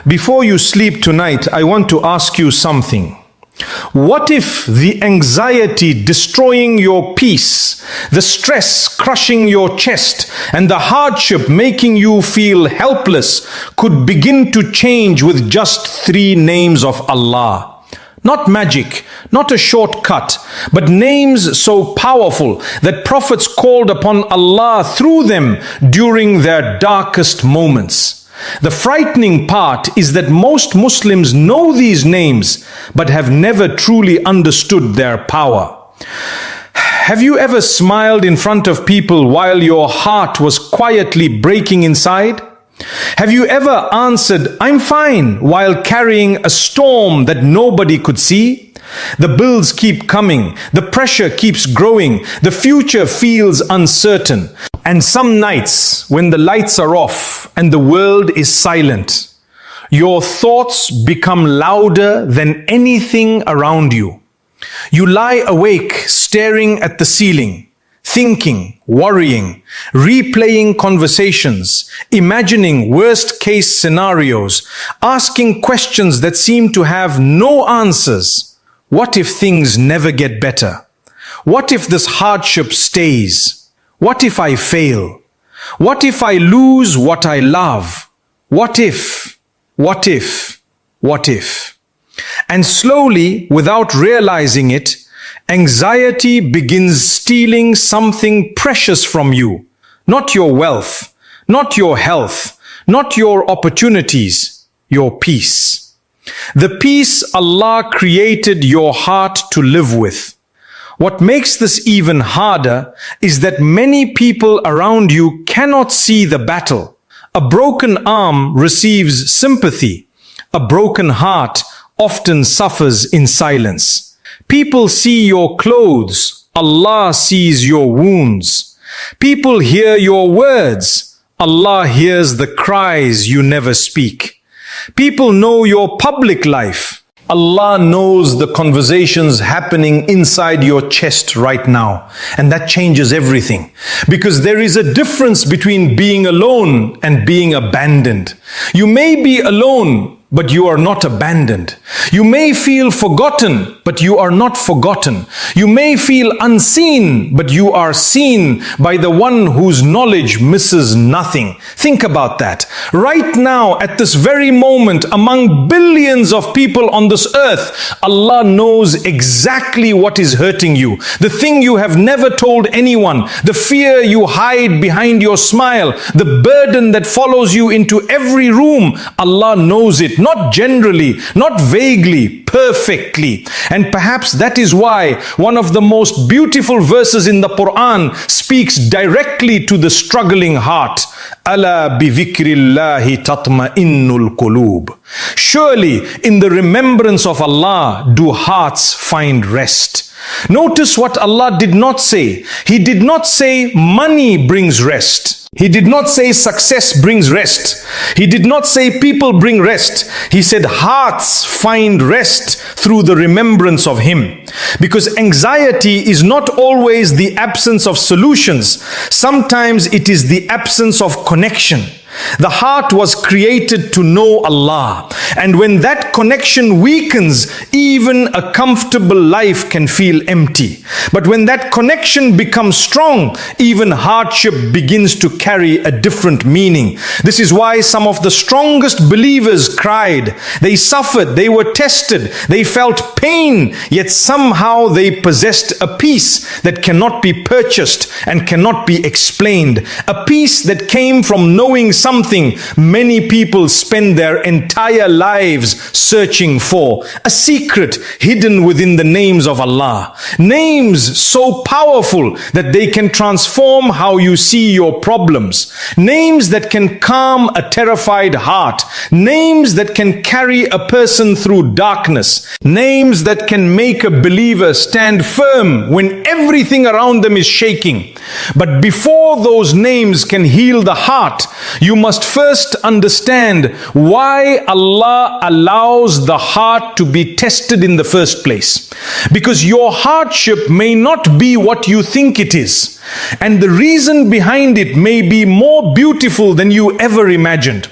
Before you sleep tonight, I want to ask you something. What if the anxiety destroying your peace, the stress crushing your chest, and the hardship making you feel helpless could begin to change with just 3 names of Allah? Not magic, not a shortcut, but names so powerful that prophets called upon Allah through them during their darkest moments. The frightening part is that most Muslims know these names, but have never truly understood their power. Have you ever smiled in front of people while your heart was quietly breaking inside? Have you ever answered, "I'm fine," while carrying a storm that nobody could see? The bills keep coming, the pressure keeps growing, the future feels uncertain. And some nights, when the lights are off and the world is silent, your thoughts become louder than anything around you. You lie awake, staring at the ceiling, thinking, worrying, replaying conversations, imagining worst-case scenarios, asking questions that seem to have no answers. What if things never get better? What if this hardship stays? What if I fail? What if I lose what I love? What if? What if? What if? And slowly, without realizing it, anxiety begins stealing something precious from you. Not your wealth, not your health, not your opportunities, your peace. The peace Allah created your heart to live with. What makes this even harder is that many people around you cannot see the battle. A broken arm receives sympathy. A broken heart often suffers in silence. People see your clothes. Allah sees your wounds. People hear your words. Allah hears the cries you never speak. People know your public life. Allah knows the conversations happening inside your chest right now. And that changes everything. Because there is a difference between being alone and being abandoned. You may be alone, but you are not abandoned. You may feel forgotten, but you are not forgotten. You may feel unseen, but you are seen by the one whose knowledge misses nothing. Think about that. Right now, at this very moment, among billions of people on this earth, Allah knows exactly what is hurting you. The thing you have never told anyone, the fear you hide behind your smile, the burden that follows you into every room, Allah knows it. Not generally, not vaguely, perfectly. And perhaps that is why one of the most beautiful verses in the Quran speaks directly to the struggling heart. Ala bi dhikrillahi tatma'innul qulub. Surely in the remembrance of Allah do hearts find rest. Notice what Allah did not say. He did not say money brings rest. He did not say success brings rest. He did not say people bring rest. He said hearts find rest through the remembrance of Him. Because anxiety is not always the absence of solutions. Sometimes it is the absence of connection. The heart was created to know Allah. And when that connection weakens, even a comfortable life can feel empty. But when that connection becomes strong, even hardship begins to carry a different meaning. This is why some of the strongest believers cried. They suffered, they were tested, they felt pain, yet somehow they possessed a peace that cannot be purchased and cannot be explained. A peace that came from knowing something many people spend their entire lives searching for. A secret hidden within the names of Allah. Names so powerful that they can transform how you see your problems. Names that can calm a terrified heart. Names that can carry a person through darkness. Names that can make a believer stand firm when everything around them is shaking. But before those names can heal the heart, you must first understand why Allah allows the heart to be tested in the first place. Because your hardship may not be what you think it is. And the reason behind it may be more beautiful than you ever imagined.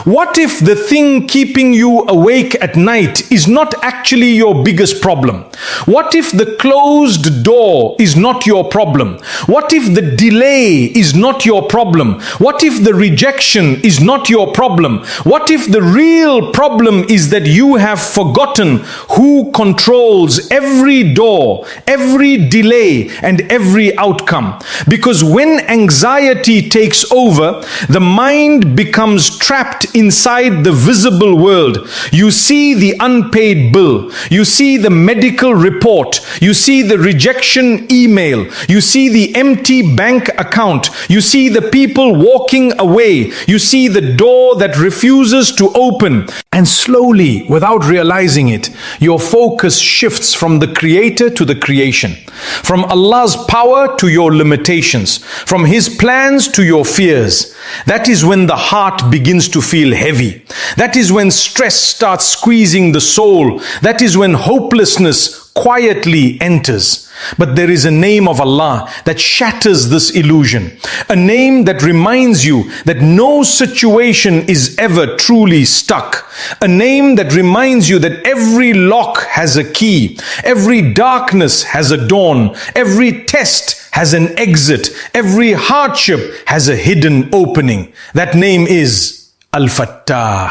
What if the thing keeping you awake at night is not actually your biggest problem? What if the closed door is not your problem? What if the delay is not your problem? What if the rejection is not your problem? What if the real problem is that you have forgotten who controls every door, every delay, and every outcome? Because when anxiety takes over, the mind becomes trapped inside the visible world. You see the unpaid bill, you see the medical report, you see the rejection email, you see the empty bank account, you see the people walking away, you see the door that refuses to open. And slowly, without realizing it, your focus shifts from the Creator to the creation, from Allah's power to your limitations, from His plans to your fears. That is when the heart begins to feel heavy. That is when stress starts squeezing the soul. That is when hopelessness quietly enters. But there is a name of Allah that shatters this illusion. A name that reminds you that no situation is ever truly stuck. A name that reminds you that every lock has a key. Every darkness has a dawn. Every test has an exit. Every hardship has a hidden opening. That name is Al-Fattah,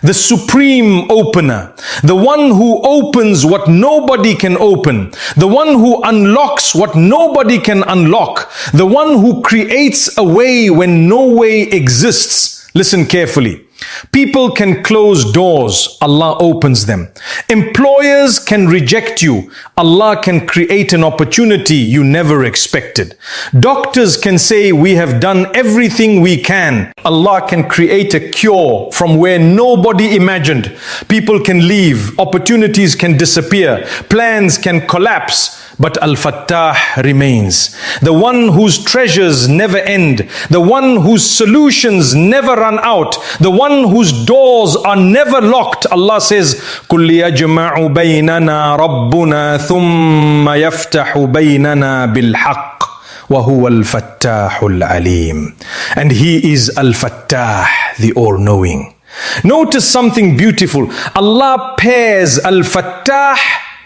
the supreme opener, the one who opens what nobody can open, the one who unlocks what nobody can unlock, the one who creates a way when no way exists. Listen carefully. People can close doors, Allah opens them. Employers can reject you, Allah can create an opportunity you never expected. Doctors can say we have done everything we can, Allah can create a cure from where nobody imagined. People can leave, opportunities can disappear, plans can collapse. But Al-Fattah remains, the one whose treasures never end, the one whose solutions never run out, the one whose doors are never locked. Allah says, قُلْ يَجْمَعُ بَيْنَنَا رَبُّنَا ثُمَّ يَفْتَحُ بَيْنَنَا بِالْحَقِّ وَهُوَ الْفَتَّاحُ الْعَلِيمُ. And He is Al-Fattah, the all-knowing. Notice something beautiful. Allah pairs Al-Fattah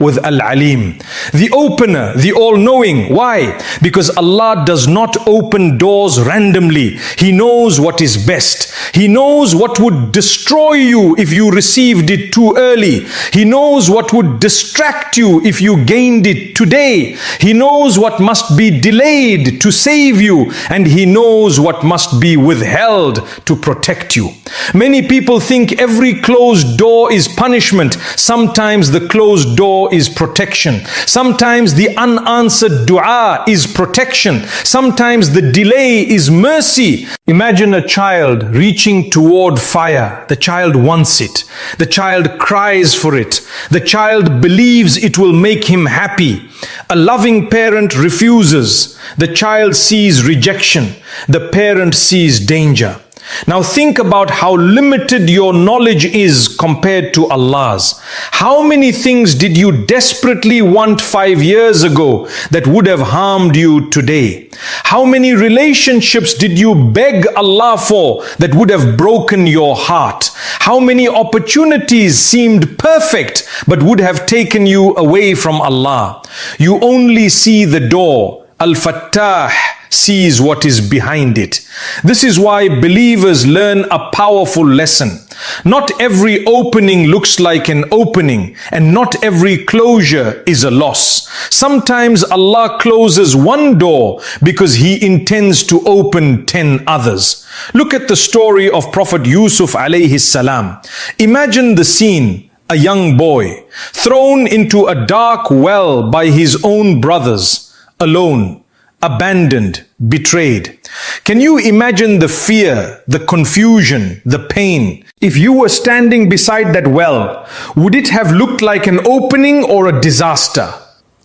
with Al-Alim, the opener, the all-knowing. Why? Because Allah does not open doors randomly. He knows what is best. He knows what would destroy you if you received it too early. He knows what would distract you if you gained it today. He knows what must be delayed to save you, and He knows what must be withheld to protect you. Many people think every closed door is punishment. Sometimes the closed door is protection. Sometimes the unanswered dua is protection. Sometimes the delay is mercy. Imagine a child reaching toward fire. The child wants it. The child cries for it. The child believes it will make him happy. A loving parent refuses. The child sees rejection. The parent sees danger. Now think about how limited your knowledge is compared to Allah's. How many things did you desperately want 5 years ago that would have harmed you today? How many relationships did you beg Allah for that would have broken your heart? How many opportunities seemed perfect but would have taken you away from Allah? You only see the door. Al-Fattah sees what is behind it. This is why believers learn a powerful lesson. Not every opening looks like an opening, and not every closure is a loss. Sometimes Allah closes one door because He intends to open 10 others. Look at the story of Prophet Yusuf alayhi salam. Imagine the scene. A young boy thrown into a dark well by his own brothers, alone, abandoned, betrayed. Can you imagine the fear, the confusion, the pain? If you were standing beside that well, would it have looked like an opening or a disaster?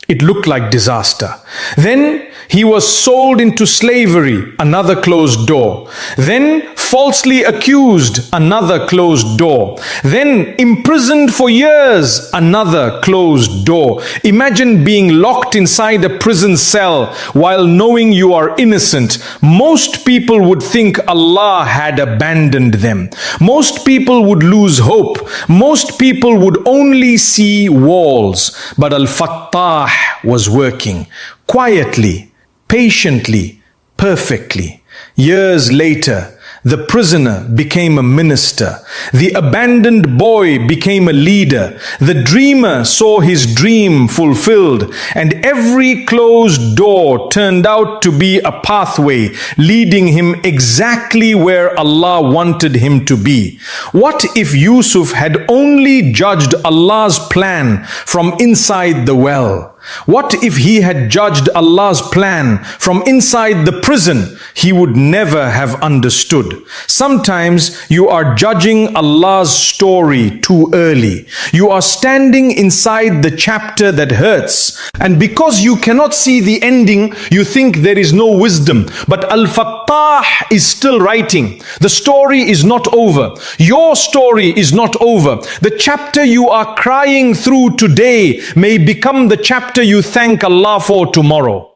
It looked like disaster. Then He was sold into slavery, another closed door. Then falsely accused, another closed door. Then imprisoned for years, another closed door. Imagine being locked inside a prison cell while knowing you are innocent. Most people would think Allah had abandoned them. Most people would lose hope. Most people would only see walls. But Al-Fattah was working quietly, patiently, perfectly. Years later, the prisoner became a minister. The abandoned boy became a leader. The dreamer saw his dream fulfilled. And every closed door turned out to be a pathway leading him exactly where Allah wanted him to be. What if Yusuf had only judged Allah's plan from inside the well? What if he had judged Allah's plan from inside the prison? He would never have understood. Sometimes you are judging Allah's story too early. You are standing inside the chapter that hurts. And because you cannot see the ending, you think there is no wisdom. But Al-Fattah is still writing. The story is not over. Your story is not over. The chapter you are crying through today may become the chapter you thank Allah for tomorrow.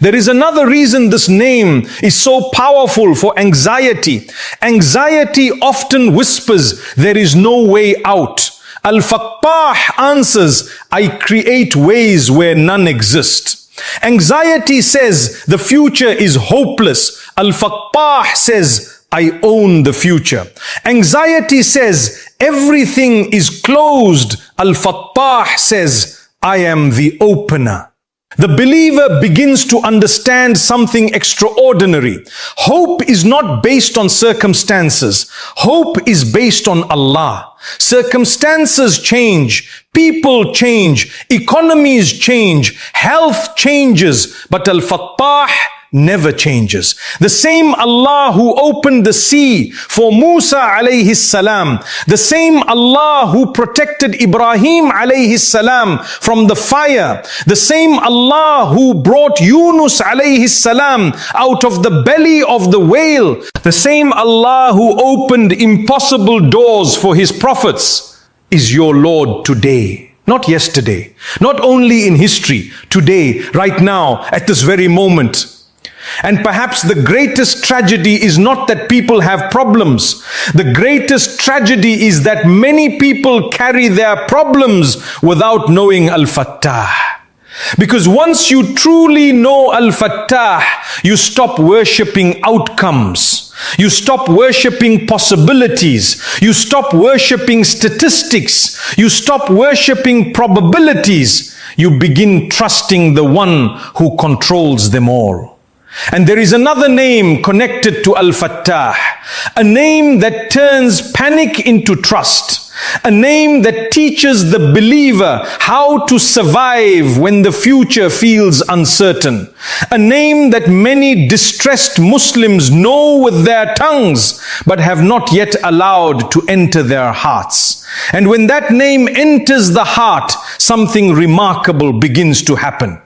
There is another reason this name is so powerful for anxiety. Anxiety often whispers, there is no way out. Al-Fattah answers, I create ways where none exist. Anxiety says, the future is hopeless. Al-Fattah says, I own the future. Anxiety says, everything is closed. Al-Fattah says, I am the opener. The believer begins to understand something extraordinary. Hope is not based on circumstances. Hope is based on Allah. Circumstances change, people change, economies change, health changes, but Al-Fattah never changes. The same Allah who opened the sea for Musa alayhi salam, the same Allah who protected Ibrahim alayhi salam from the fire, the same Allah who brought Yunus alayhi salam out of the belly of the whale, the same Allah who opened impossible doors for his prophets is your Lord today. Not yesterday, not only in history, today, right now, at this very moment. And perhaps the greatest tragedy is not that people have problems. The greatest tragedy is that many people carry their problems without knowing Al-Fattah. Because once you truly know Al-Fattah, you stop worshipping outcomes. You stop worshipping possibilities. You stop worshipping statistics. You stop worshipping probabilities. You begin trusting the one who controls them all. And there is another name connected to Al-Fattah, a name that turns panic into trust, a name that teaches the believer how to survive when the future feels uncertain, a name that many distressed Muslims know with their tongues, but have not yet allowed to enter their hearts. And when that name enters the heart, something remarkable begins to happen.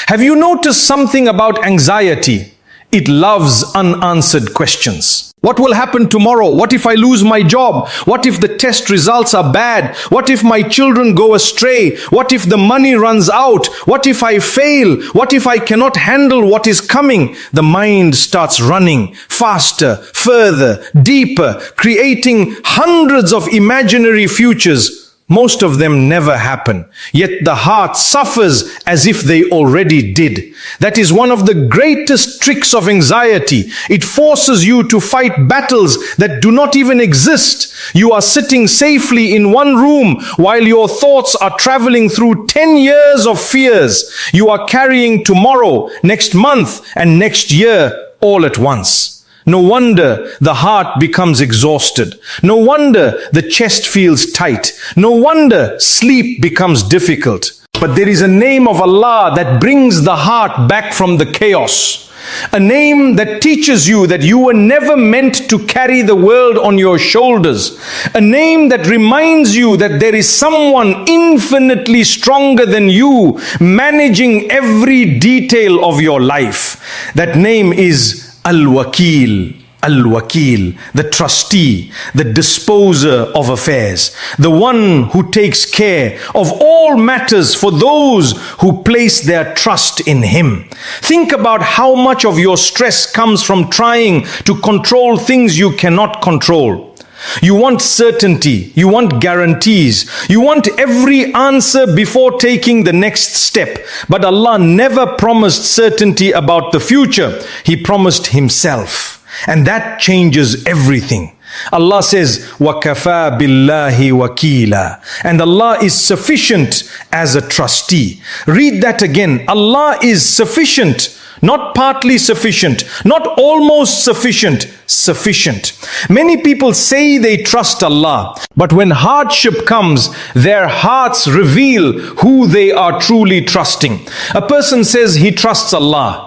Have you noticed something about anxiety? It loves unanswered questions. What will happen tomorrow? What if I lose my job? What if the test results are bad? What if my children go astray? What if the money runs out? What if I fail? What if I cannot handle what is coming? The mind starts running faster, further, deeper, creating hundreds of imaginary futures. Most of them never happen, yet the heart suffers as if they already did. That is one of the greatest tricks of anxiety. It forces you to fight battles that do not even exist. You are sitting safely in one room while your thoughts are traveling through 10 years of fears. You are carrying tomorrow, next month, and next year all at once. No wonder the heart becomes exhausted. No wonder the chest feels tight. No wonder sleep becomes difficult. But there is a name of Allah that brings the heart back from the chaos. A name that teaches you that you were never meant to carry the world on your shoulders. A name that reminds you that there is someone infinitely stronger than you, managing every detail of your life. That name is Al-Wakil. Al-Wakil, the trustee, the disposer of affairs, the one who takes care of all matters for those who place their trust in him. Think about how much of your stress comes from trying to control things you cannot control. You want certainty, you want guarantees, you want every answer before taking the next step. But Allah never promised certainty about the future. He promised Himself. And that changes everything. Allah says, وَكَفَى بِاللَّهِ وَكِيلًا. And Allah is sufficient as a trustee. Read that again. Allah is sufficient. Not partly sufficient, not almost sufficient, sufficient. Many people say they trust Allah, but when hardship comes, their hearts reveal who they are truly trusting. A person says he trusts Allah,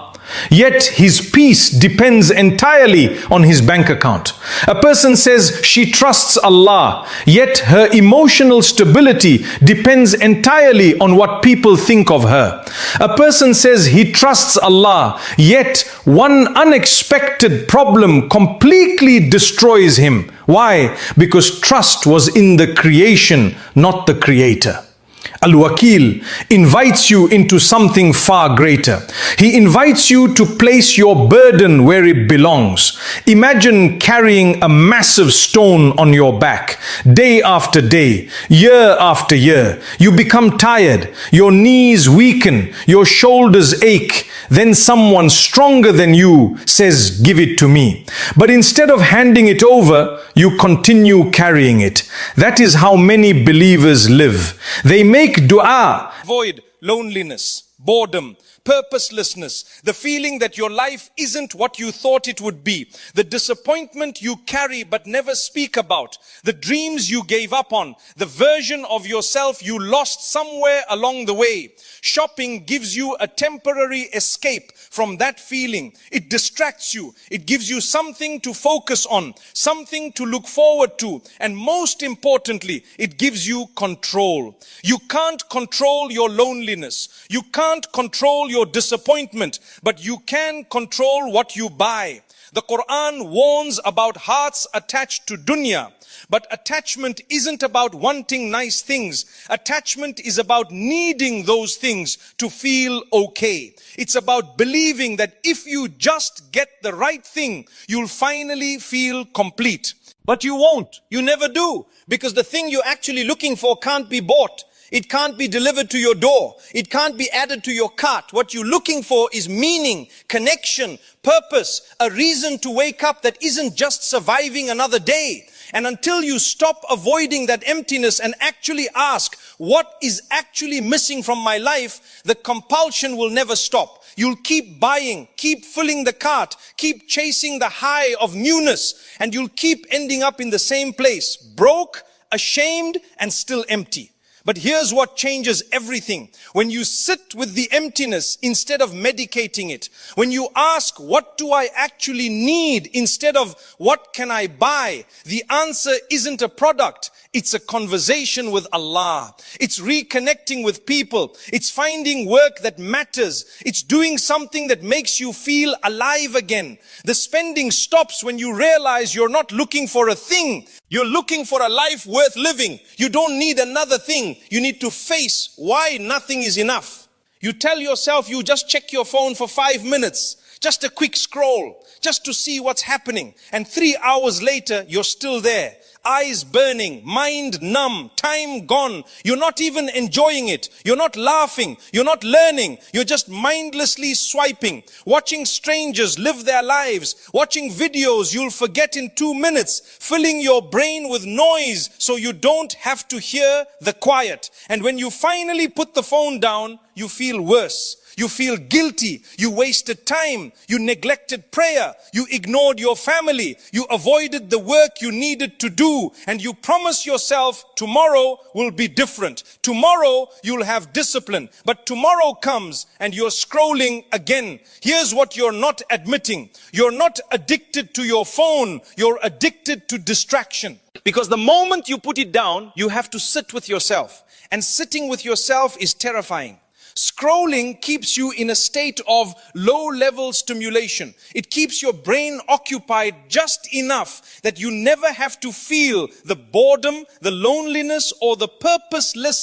yet his peace depends entirely on his bank account. A person says she trusts Allah, yet her emotional stability depends entirely on what people think of her. A person says he trusts Allah, yet one unexpected problem completely destroys him. Why? Because trust was in the creation, not the creator. Al-Wakil invites you into something far greater. He invites you to place your burden where it belongs. Imagine carrying a massive stone on your back, day after day, year after year. You become tired, your knees weaken, your shoulders ache. Then someone stronger than you says, "Give it to me." But instead of handing it over, you continue carrying it. That is how many believers live. They make dua. Avoid loneliness, boredom, purposelessness, the feeling that your life isn't what you thought it would be, the disappointment you carry but never speak about, the dreams you gave up on, the version of yourself you lost somewhere along the way. Shopping gives you a temporary escape from that feeling. It distracts you. It gives you something to focus on, something to look forward to. And most importantly, it gives you control. You can't control your loneliness. You can't control your disappointment, but you can control what you buy. The Quran warns about hearts attached to dunya. But attachment isn't about wanting nice things. Attachment is about needing those things to feel okay. It's about believing that if you just get the right thing, you'll finally feel complete. But you won't. You never do. Because the thing you're actually looking for can't be bought. It can't be delivered to your door. It can't be added to your cart. What you're looking for is meaning, connection, purpose, a reason to wake up that isn't just surviving another day. And until you stop avoiding that emptiness and actually ask, what is actually missing from my life, the compulsion will never stop. You'll keep buying, keep filling the cart, keep chasing the high of newness, and you'll keep ending up in the same place, broke, ashamed, and still empty. But here's what changes everything. When you sit with the emptiness instead of medicating it, when you ask, what do I actually need instead of what can I buy? The answer isn't a product. It's a conversation with Allah. It's reconnecting with people. It's finding work that matters. It's doing something that makes you feel alive again. The spending stops when you realize you're not looking for a thing. You're looking for a life worth living. You don't need another thing. You need to face why nothing is enough. You tell yourself you just check your phone for 5 minutes. Just a quick scroll, just to see what's happening. And 3 hours later, you're still there. Eyes burning, mind numb, time gone. You're not even enjoying it. You're not laughing. You're not learning. You're just mindlessly swiping, watching strangers live their lives, watching videos you'll forget in 2 minutes, filling your brain with noise so you don't have to hear the quiet. And when you finally put the phone down, you feel worse. You feel guilty. You wasted time. You neglected prayer. You ignored your family. You avoided the work you needed to do. And you promise yourself tomorrow will be different. Tomorrow you'll have discipline. But tomorrow comes and you're scrolling again. Here's what you're not admitting. You're not addicted to your phone. You're addicted to distraction. Because the moment you put it down, you have to sit with yourself. And sitting with yourself is terrifying. Scrolling keeps you in a state of low-level stimulation. It keeps your brain occupied just enough that you never have to feel the boredom, the loneliness, or the purposeless